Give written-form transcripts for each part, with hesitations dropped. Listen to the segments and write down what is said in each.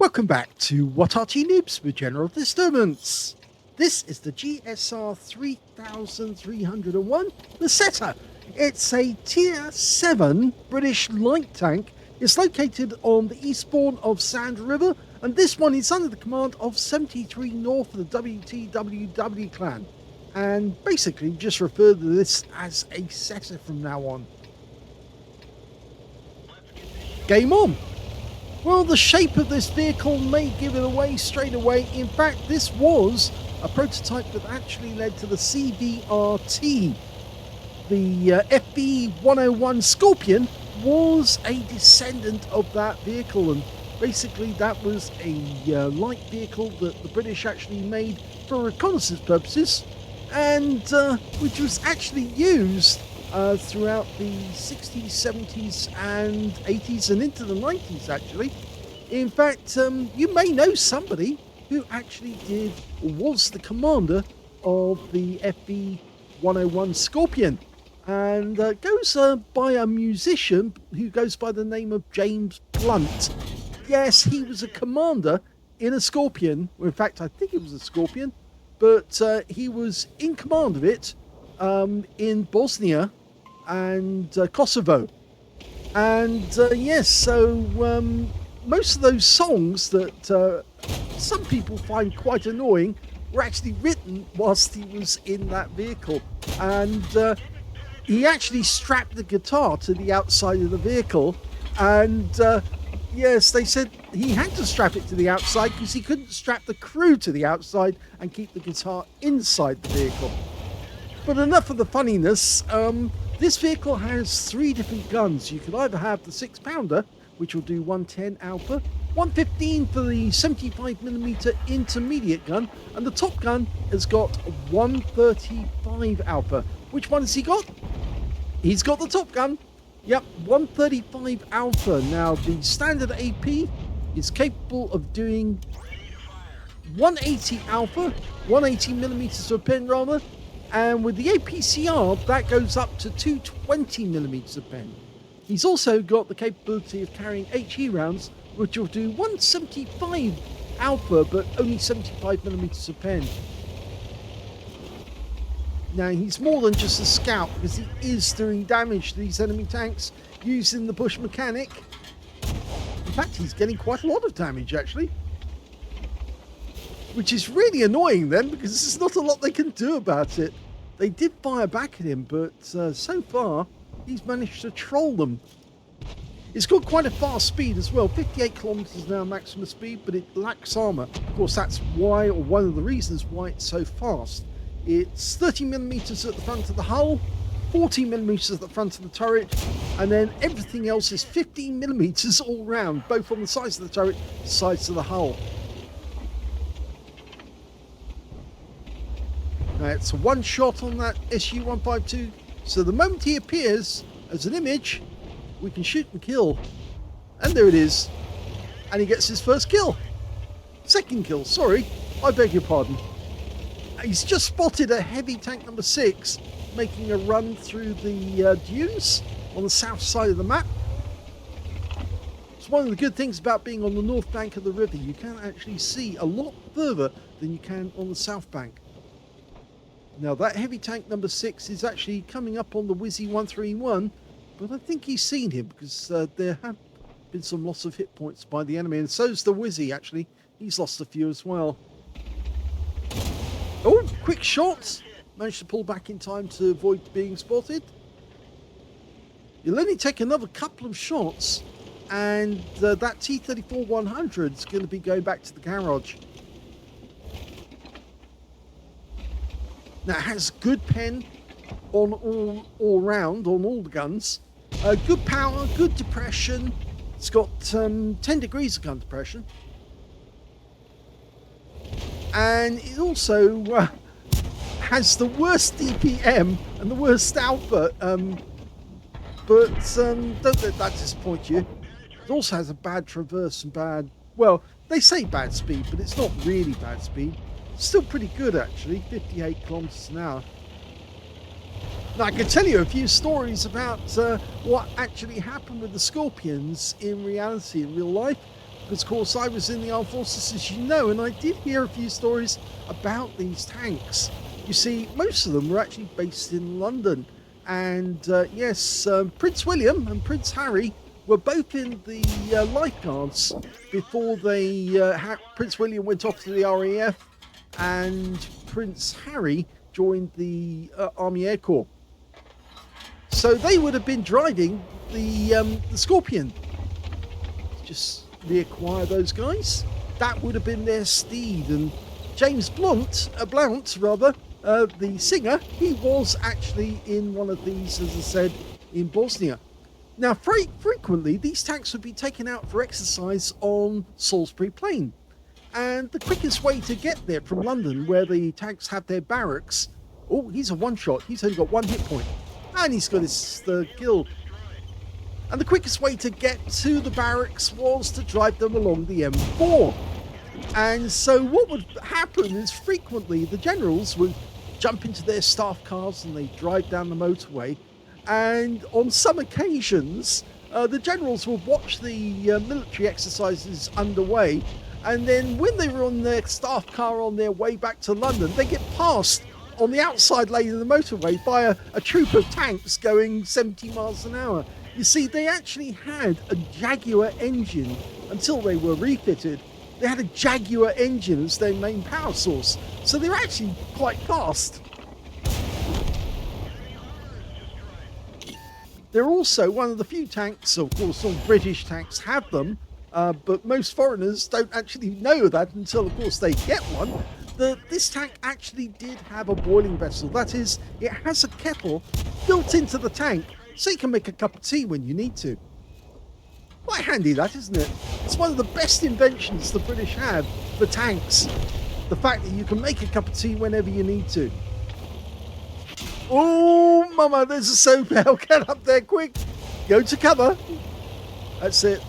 Welcome back to What Arty Noobs with General Disturbance. This is the GSR 3301 Meseta. It's a Tier 7 British light tank. It's located on the eastbourne of Sand River, and this one is under the command of 73north of the WTWW clan. And basically just refer to this as a Seta from now on. Game on! Well, the shape of this vehicle may give it away straight away. In fact, this was a prototype that actually led to the CVRT. The FB101 Scorpion was a descendant of that vehicle, and basically that was a light vehicle that the British actually made for reconnaissance purposes, and which was actually used throughout the 60s, 70s and 80s and into the 90s actually. In fact, you may know somebody who actually was the commander of the FB101 Scorpion, and goes by a musician who goes by the name of James Blunt. Yes, he was a commander in a Scorpion. In fact, I think it was a Scorpion, but he was in command of it in Bosnia and Kosovo. And yes, so most of those songs that some people find quite annoying were actually written whilst he was in that vehicle. And he actually strapped the guitar to the outside of the vehicle, and yes, they said he had to strap it to the outside because he couldn't strap the crew to the outside and keep the guitar inside the vehicle. But enough of the funniness. This vehicle has three different guns. You could either have the 6-pounder, which will do 110 alpha, 115 for the 75mm intermediate gun, and the top gun has got 135 alpha. Which one has he got? He's got the top gun. Yep, 135 alpha. Now, the standard AP is capable of doing 180 alpha, 180mm of pen rather, and with the APCR, that goes up to 220mm of pen. He's also got the capability of carrying HE rounds, which will do 175 alpha, but only 75mm of pen. Now, he's more than just a scout, because he is doing damage to these enemy tanks using the bush mechanic. In fact, he's getting quite a lot of damage, actually. Which is really annoying then, because there's not a lot they can do about it. They did fire back at him, but so far, he's managed to troll them. It's got quite a fast speed as well, 58 kilometers an hour maximum speed, but it lacks armor. Of course, that's why, or one of the reasons why it's so fast. It's 30mm at the front of the hull, 40mm at the front of the turret, and then everything else is 15mm all round, both on the sides of the turret, sides of the hull. Now, it's one shot on that SU-152, so the moment he appears as an image, we can shoot and kill. And there it is. And he gets his first kill. Second kill, sorry. I beg your pardon. He's just spotted a heavy tank number 6 making a run through the dunes on the south side of the map. It's one of the good things about being on the north bank of the river. You can actually see a lot further than you can on the south bank. Now, that heavy tank number 6 is actually coming up on the Wizzy 131, but I think he's seen him because there have been some loss of hit points by the enemy, and so's the Wizzy, actually. He's lost a few as well. Oh, quick shot! Managed to pull back in time to avoid being spotted. You'll only take another couple of shots, and that T-34-100 is going to be going back to the garage. Now, it has good pen on all round on all the guns. Good power, good depression. It's got 10 degrees of gun depression. And it also has the worst DPM and the worst alpha. But don't let that disappoint you. It also has a bad traverse and bad... Well, they say bad speed, but it's not really bad speed. Still pretty good, actually, 58 kilometers an hour. Now, I can tell you a few stories about what actually happened with the Scorpions in reality, in real life. Because, of course, I was in the armed forces, as you know, and I did hear a few stories about these tanks. You see, most of them were actually based in London. And yes, Prince William and Prince Harry were both in the Life Guards before Prince William went off to the RAF and Prince Harry joined the Army Air Corps. So they would have been driving the Scorpion. Just reacquire those guys. That would have been their steed. And James Blount, the singer, he was actually in one of these, as I said, in Bosnia. Now, frequently, these tanks would be taken out for exercise on Salisbury Plain. And the quickest way to get there from London, where the tanks have their barracks... Oh, he's a one-shot. He's only got 1 hit point. And he's got his kill. And the quickest way to get to the barracks was to drive them along the M4. And so what would happen is frequently the generals would jump into their staff cars and they drive down the motorway. And on some occasions, the generals would watch the military exercises underway. And then when they were on their staff car on their way back to London, they get passed on the outside lane of the motorway by a troop of tanks going 70 miles an hour. You see, they actually had a Jaguar engine until they were refitted. They had a Jaguar engine as their main power source. So they're actually quite fast. They're also one of the few tanks, of course, all British tanks have them, but most foreigners don't actually know that until, of course, they get one. This tank actually did have a boiling vessel. That is, it has a kettle built into the tank, so you can make a cup of tea when you need to. Quite handy, that, isn't it? It's one of the best inventions the British have for tanks. The fact that you can make a cup of tea whenever you need to. Oh, mama, there's a soap hell. Get up there quick. Go to cover. That's it.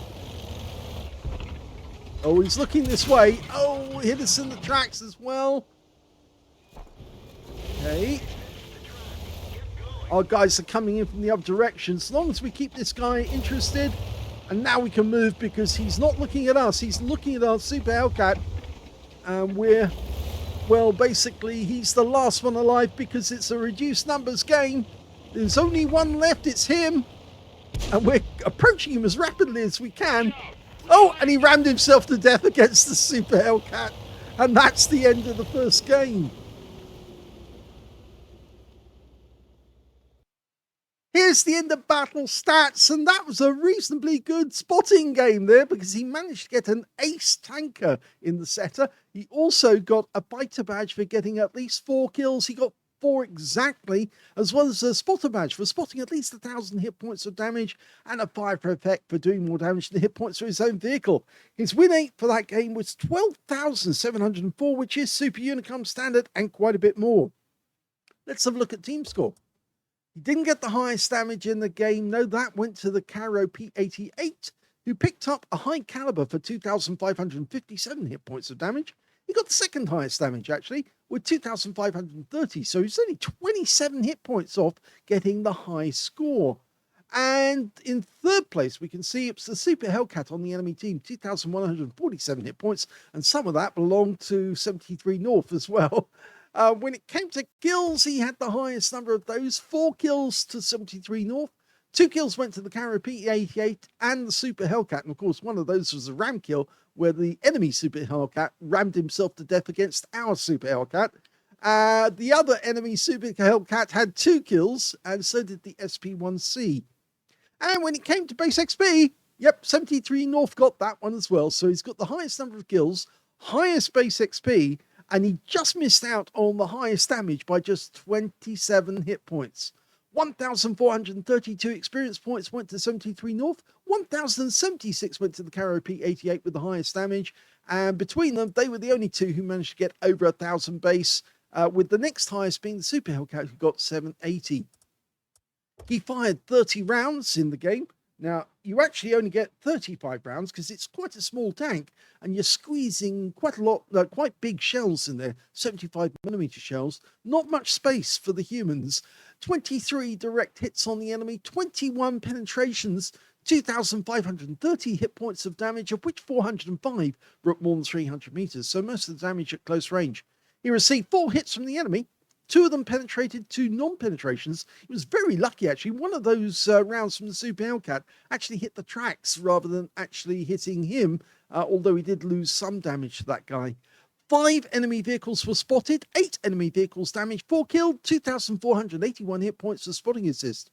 Oh, he's looking this way. Oh, hit us in the tracks as well. Okay. Our guys are coming in from the other direction. As long as we keep this guy interested. And now we can move because he's not looking at us. He's looking at our Super Hellcat. And we're... Well, basically, he's the last one alive because it's a reduced numbers game. There's only one left. It's him. And we're approaching him as rapidly as we can. Oh, and he rammed himself to death against the Super Hellcat. And that's the end of the first game. Here's the end of battle stats, and that was a reasonably good spotting game there because he managed to get an ace tanker in the setter. He also got a biter badge for getting at least 4 kills. He got 4 exactly, as well as a spotter badge for spotting at least 1,000 hit points of damage and a fire effect for doing more damage than hit points for his own vehicle. His win rate for that game was 12,704, which is Super Unicum standard and quite a bit more. Let's have a look at team score. He didn't get the highest damage in the game. No, that went to the Caro P88, who picked up a high caliber for 2,557 hit points of damage. He got the second highest damage, actually, with 2,530. So he's only 27 hit points off getting the high score. And in third place, we can see it's the Super Hellcat on the enemy team, 2,147 hit points. And some of that belonged to 73north as well. When it came to kills, he had the highest number of those, 4 kills to 73north. 2 kills went to the Caro P88 and the Super Hellcat. And of course, one of those was a ram kill where the enemy Super Hellcat rammed himself to death against our Super Hellcat. The other enemy Super Hellcat had 2 kills, and so did the SP1C. And when it came to base XP, yep, 73north got that one as well. So he's got the highest number of kills, highest base XP, and he just missed out on the highest damage by just 27 hit points. 1,432 experience points went to 73north, 1,076 went to the Caro P88 with the highest damage, and between them, they were the only two who managed to get over 1,000 base, with the next highest being the Super Hellcat, who got 780. He fired 30 rounds in the game. Now, you actually only get 35 rounds because it's quite a small tank and you're squeezing quite a lot, quite big shells in there, 75mm shells. Not much space for the humans. 23 direct hits on the enemy, 21 penetrations, 2,530 hit points of damage, of which 405 were at more than 300 meters, so most of the damage at close range. He received 4 hits from the enemy. 2 of them penetrated, 2 non-penetrations. He was very lucky, actually. One of those rounds from the Super Hellcat actually hit the tracks rather than actually hitting him, although he did lose some damage to that guy. 5 enemy vehicles were spotted, 8 enemy vehicles damaged, 4 killed, 2,481 hit points for spotting assist.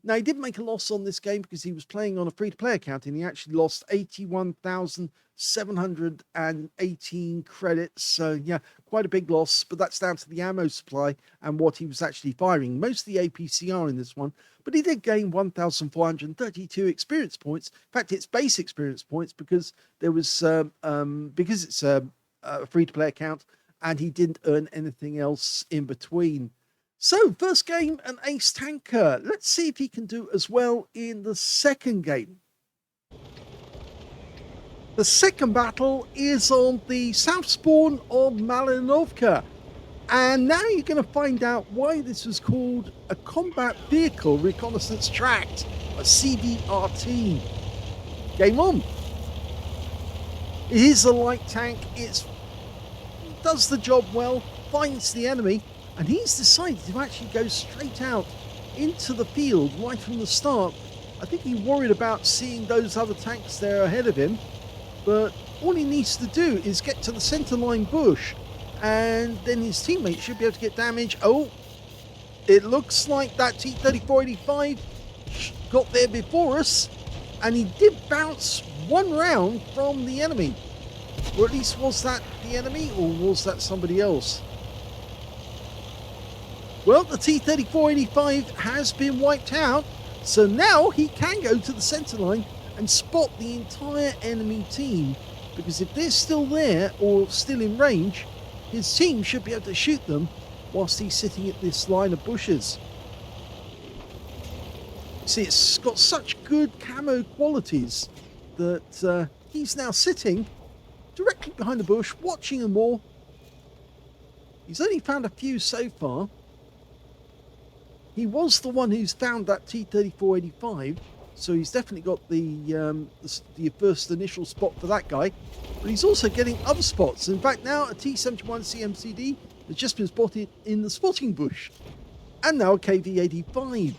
Now, he did make a loss on this game because he was playing on a free-to-play account, and he actually lost 81,718 credits. So, yeah, quite a big loss, but that's down to the ammo supply and what he was actually firing. Most of the APCR in this one, but he did gain 1,432 experience points. In fact, it's base experience points because there was because it's a free-to-play account, and he didn't earn anything else in between. So, first game, an ace tanker. Let's see if he can do as well in the second game. The second battle is on the south spawn of Malinovka. And now you're going to find out why this was called a Combat Vehicle Reconnaissance Tract, a CVRT. Game on. It is a light tank. It does the job well, finds the enemy, and he's decided to actually go straight out into the field right from the start. I think he worried about seeing those other tanks there ahead of him, but all he needs to do is get to the center line bush, and then his teammates should be able to get damage. Oh, it looks like that T-3485 got there before us, and he did bounce one round from the enemy. Or at least, was that the enemy, or was that somebody else? Well, the T-3485 has been wiped out, so now he can go to the center line and spot the entire enemy team, because if they're still there or still in range, his team should be able to shoot them whilst he's sitting at this line of bushes. See, it's got such good camo qualities that he's now sitting directly behind the bush, watching them all. He's only found a few so far. He was the one who's found that T-3485, so he's definitely got the first initial spot for that guy. But he's also getting other spots. In fact, now a T-71 CMCD has just been spotted in the spotting bush, and now a KV-85.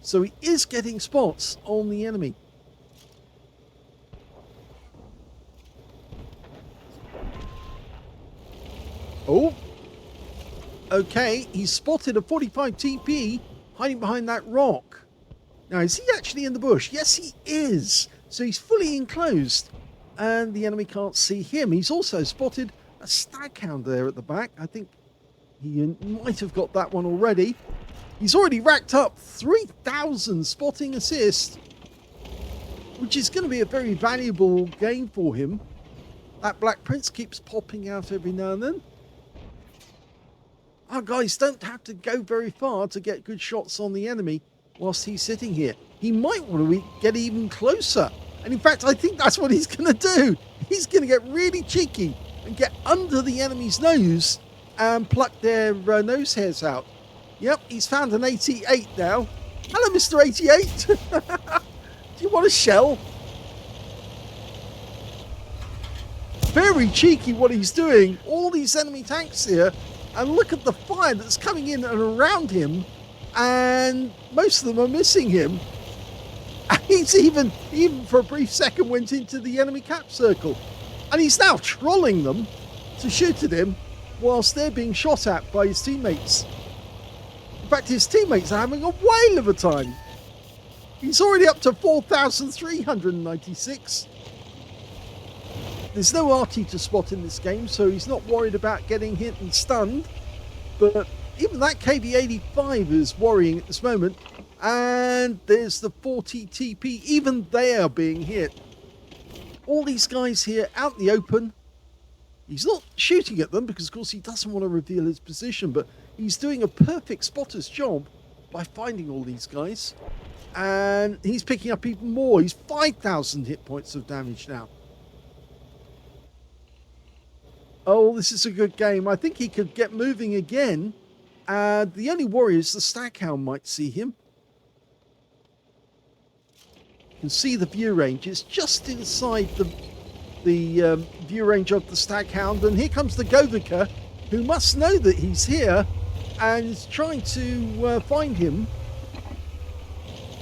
So he is getting spots on the enemy. Oh, okay, he's spotted a 45 TP hiding behind that rock. Now, is he actually in the bush? Yes, he is. So he's fully enclosed, and the enemy can't see him. He's also spotted a staghound there at the back. I think he might have got that one already. He's already racked up 3,000 spotting assists, which is going to be a very valuable game for him. That Black Prince keeps popping out every now and then. Our guys don't have to go very far to get good shots on the enemy whilst he's sitting here. He might want to get even closer. And in fact, I think that's what he's going to do. He's going to get really cheeky and get under the enemy's nose and pluck their nose hairs out. Yep, he's found an 88 now. Hello, Mr. 88. Do you want a shell? Very cheeky what he's doing. All these enemy tanks here. And look at the fire that's coming in and around him. And most of them are missing him. And he's even for a brief second went into the enemy cap circle. And he's now trolling them to shoot at him whilst they're being shot at by his teammates. In fact, his teammates are having a whale of a time. He's already up to 4,396. There's no Arty to spot in this game, so he's not worried about getting hit and stunned. But even that KV-85 is worrying at this moment. And there's the 40 TP. Even they are being hit. All these guys here out in the open. He's not shooting at them because, of course, he doesn't want to reveal his position. But he's doing a perfect spotter's job by finding all these guys. And he's picking up even more. He's 5,000 hit points of damage now. Oh, this is a good game. I think he could get moving again. The only worry is the staghound might see him. You can see the view range. It's just inside the view range of the Staghound. And here comes the Govika, who must know that he's here and is trying to find him.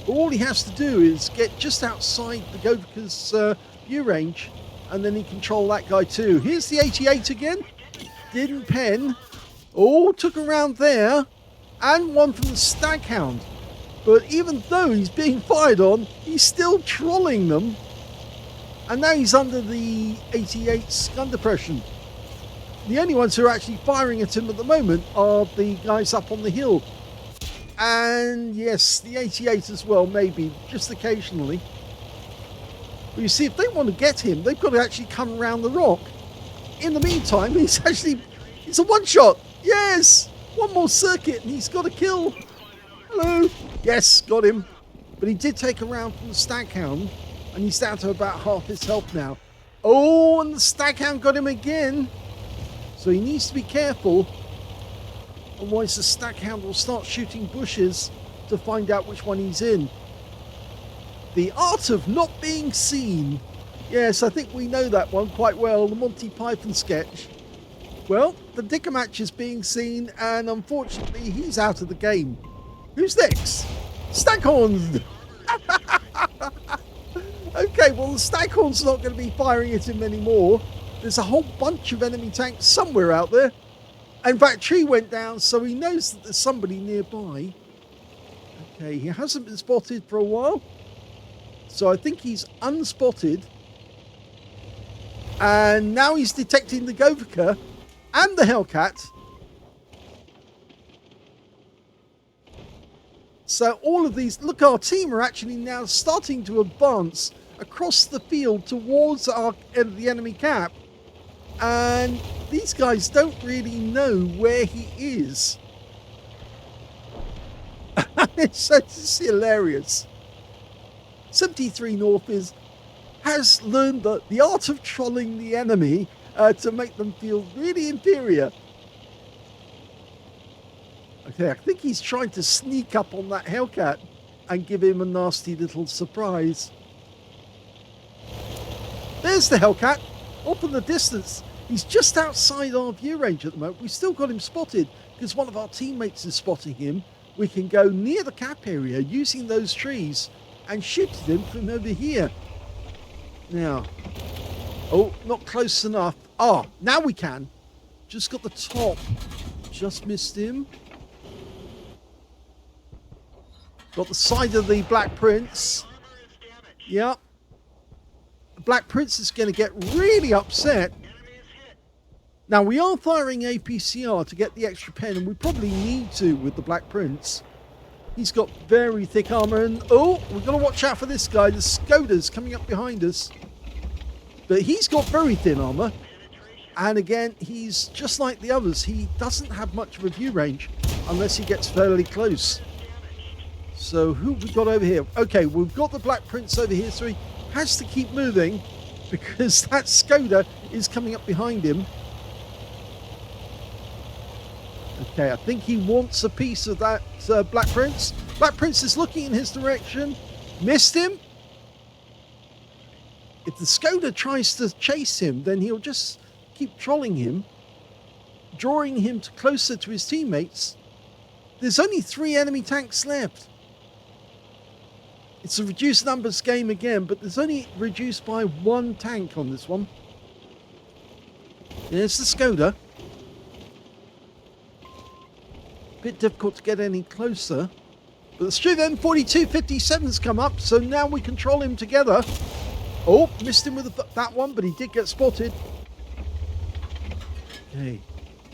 But all he has to do is get just outside the Govika's view range, and then he can control that guy too. Here's the 88 again. Didn't pen. Oh, took a round there. And one from the Staghound. But even though he's being fired on, he's still trolling them. And now he's under the 88's gun depression. The only ones who are actually firing at him at the moment are the guys up on the hill. And yes, the 88 as well, maybe, just occasionally. But you see, if they want to get him, they've got to actually come around the rock. In the meantime, it's a one-shot. Yes! One more circuit and he's got a kill. Hello. Yes, got him. But he did take a round from the Staghound, and he's down to about half his health now. Oh, and the Staghound got him again. So he needs to be careful. Otherwise the Staghound will start shooting bushes to find out which one he's in. The art of not being seen. Yes, I think we know that one quite well. The Monty Python sketch. Well, the Dicker match is being seen, and unfortunately he's out of the game. Who's next? Staghorns! Okay, well the Staghorn's not going to be firing at him anymore. There's a whole bunch of enemy tanks somewhere out there. In fact, tree went down, so he knows that there's somebody nearby. Okay, he hasn't been spotted for a while. So I think he's unspotted. And now he's detecting the Govika and the Hellcat. So all of these, look, our team are actually now starting to advance across the field towards the enemy cap. And these guys don't really know where he is. It's hilarious. 73north has learned the art of trolling the enemy to make them feel really inferior. Okay, I think he's trying to sneak up on that Hellcat and give him a nasty little surprise. There's the Hellcat, off in the distance. He's just outside our view range at the moment. We've still got him spotted because one of our teammates is spotting him. We can go near the cap area using those trees and shoot at him from over here. Now, oh, not close enough. Ah, now we can. Just got the top. Just missed him. Got the side of the Black Prince. Yep. The Black Prince is going to get really upset. Now, we are firing APCR to get the extra pen, and we probably need to with the Black Prince. He's got very thick armor, and oh, we've got to watch out for this guy. The Skoda's coming up behind us. But he's got very thin armor. And again, he's just like the others. He doesn't have much of a view range unless he gets fairly close. So who have we got over here? Okay, we've got the Black Prince over here, so he has to keep moving because that Skoda is coming up behind him. Okay, I think he wants a piece of that Black Prince. Black Prince is looking in his direction. Missed him. If the Skoda tries to chase him, then he'll just keep trolling him, drawing him closer to his teammates. There's only 3 enemy tanks left. It's a reduced numbers game again, but there's only reduced by 1 tank on this one. There's the Skoda. Bit difficult to get any closer. But the Struve M4257's come up, so now we control him together. Oh, missed him with that one, but he did get spotted. Okay.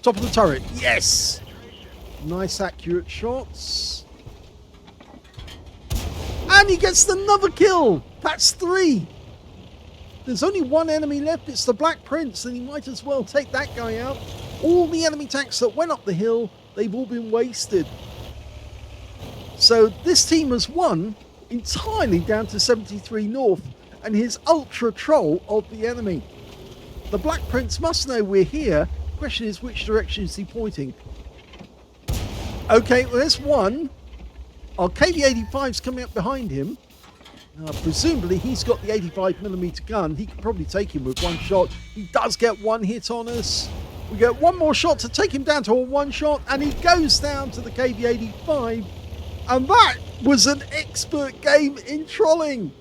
Top of the turret. Yes! Nice accurate shots. And he gets another kill. That's 3. There's only 1 enemy left. It's the Black Prince, and he might as well take that guy out. All the enemy tanks that went up the hill, they've all been wasted. So this team has won entirely down to 73north and his ultra troll of the enemy. The Black Prince must know we're here. Question is, which direction is he pointing? Okay, well, there's one. Our KV-85's coming up behind him. Presumably, he's got the 85mm gun. He can probably take him with one shot. He does get one hit on us. We get one more shot to take him down to a one shot, and he goes down to the KV-85. And that was an expert game in trolling.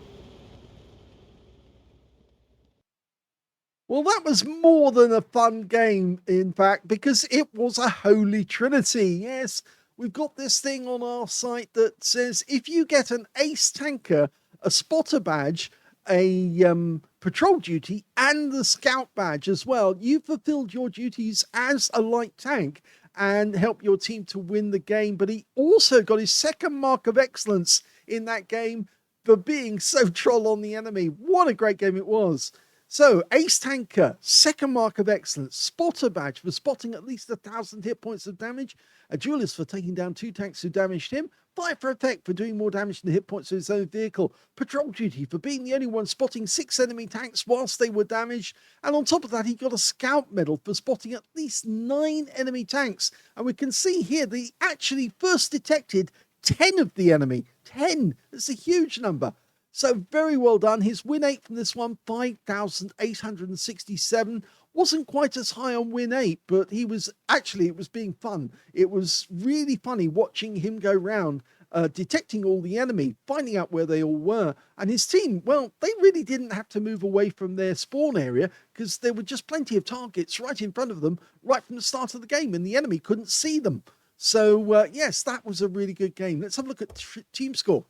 Well, that was more than a fun game, in fact, because it was a holy trinity. Yes, we've got this thing on our site that says if you get an ace tanker, a spotter badge, a patrol duty, and the scout badge as well, you've fulfilled your duties as a light tank and help your team to win the game. But he also got his second mark of excellence in that game for being so troll on the enemy. What a great game it was. So, Ace Tanker, second mark of excellence, Spotter Badge for spotting at least 1,000 hit points of damage, a Duelist for taking down 2 tanks who damaged him, Fire for Effect for doing more damage than the hit points of his own vehicle, Patrol Duty for being the only one spotting 6 enemy tanks whilst they were damaged, and on top of that he got a Scout Medal for spotting at least 9 enemy tanks, and we can see here that he actually first detected 10 of the enemy. 10! That's a huge number. So very well done. His win 8 from this one, 5,867. Wasn't quite as high on win 8, but it was being fun. It was really funny watching him go round, detecting all the enemy, finding out where they all were. And his team, well, they really didn't have to move away from their spawn area because there were just plenty of targets right in front of them right from the start of the game, and the enemy couldn't see them. So, yes, that was a really good game. Let's have a look at team score.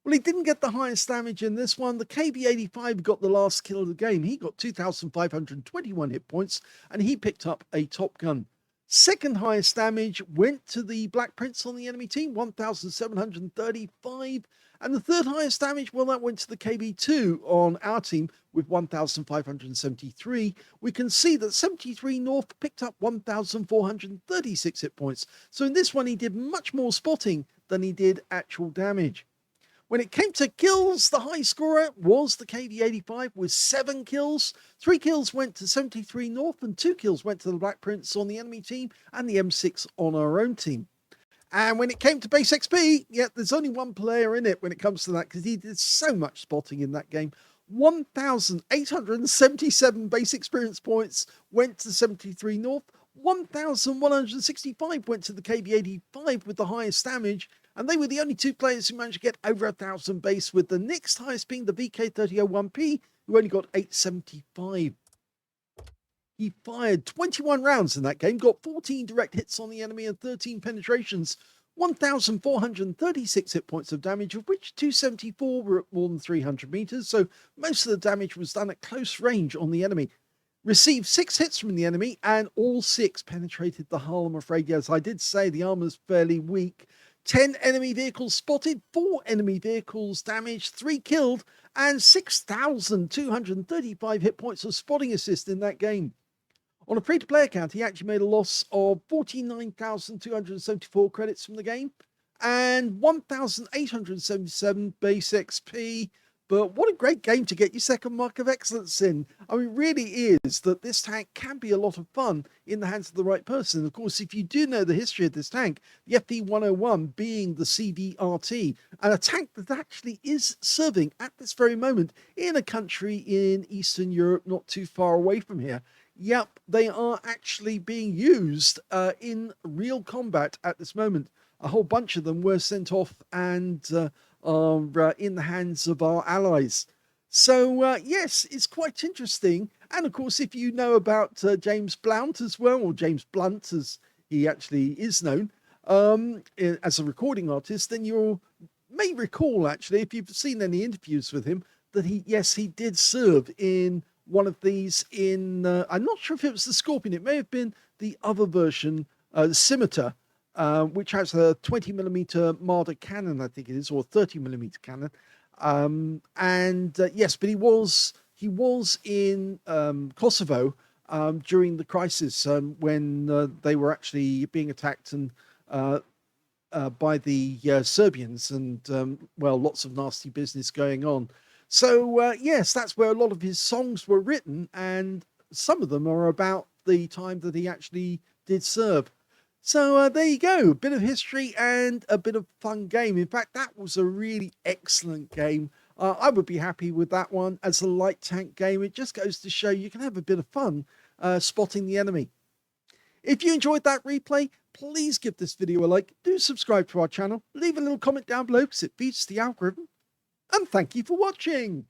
Well, he didn't get the highest damage in this one. The KV-85 got the last kill of the game. He got 2,521 hit points, and he picked up a Top Gun. Second highest damage went to the Black Prince on the enemy team, 1,735. And the third highest damage, well, that went to the KV-2 on our team with 1,573. We can see that 73north picked up 1,436 hit points. So in this one, he did much more spotting than he did actual damage. When it came to kills, the high scorer was the KV-85 with 7 kills. 3 kills went to 73north and 2 kills went to the Black Prince on the enemy team and the M6 on our own team. And when it came to base XP, yeah, there's only one player in it when it comes to that because he did so much spotting in that game. 1,877 base experience points went to 73north. 1,165 went to the KV-85 with the highest damage. And they were the only 2 players who managed to get over 1,000 base, with the next highest being the VK3001P, who only got 875. He fired 21 rounds in that game, got 14 direct hits on the enemy and 13 penetrations, 1,436 hit points of damage, of which 274 were at more than 300 meters, so most of the damage was done at close range on the enemy. Received 6 hits from the enemy, and all 6 penetrated the hull. I'm afraid, as I did say, the armor's fairly weak. 10 enemy vehicles spotted, 4 enemy vehicles damaged, 3 killed, and 6,235 hit points of spotting assist in that game. On a free-to-play account, he actually made a loss of 49,274 credits from the game and 1,877 base XP. But what a great game to get your second mark of excellence in. I mean, it really is that this tank can be a lot of fun in the hands of the right person. Of course, if you do know the history of this tank, the FV101 being the CVRT, and a tank that actually is serving at this very moment in a country in Eastern Europe, not too far away from here. Yep, they are actually being used in real combat at this moment. A whole bunch of them were sent off and are in the hands of our allies. So, yes, it's quite interesting. And, of course, if you know about James Blount as well, or James Blunt as he actually is known, as a recording artist, then you may recall, actually, if you've seen any interviews with him, that he did serve in one of these in, I'm not sure if it was the Scorpion, it may have been the other version, the Scimitar, which has a 20mm Marder cannon, I think it is, or 30mm cannon. Yes, but he was in Kosovo during the crisis when they were actually being attacked and by the Serbians, and lots of nasty business going on. So yes, that's where a lot of his songs were written, and some of them are about the time that he actually did serve. So there you go, a bit of history and a bit of fun game. In fact, that was a really excellent game. I would be happy with that one as a light tank game. It just goes to show you can have a bit of fun spotting the enemy. If you enjoyed that replay, please give this video a like, do subscribe to our channel, leave a little comment down below because it feeds the algorithm, and thank you for watching.